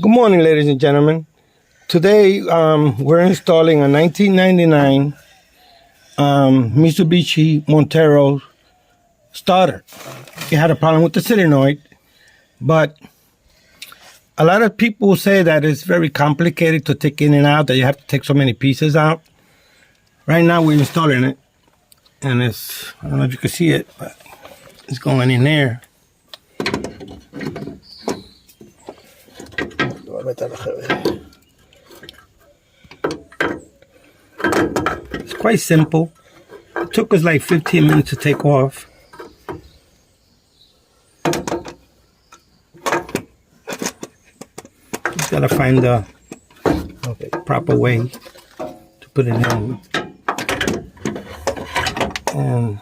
Good morning, ladies and gentlemen. Today, we're installing a 1999 Mitsubishi Montero starter. It had a problem with the solenoid, but a lot of people say that it's very complicated to take in and out, that you have to take so many pieces out. Right now, we're installing it, and I don't know if you can see it, but it's going in there. It's quite simple. It took us like 15 minutes to take off. Just gotta find the proper way to put it in. And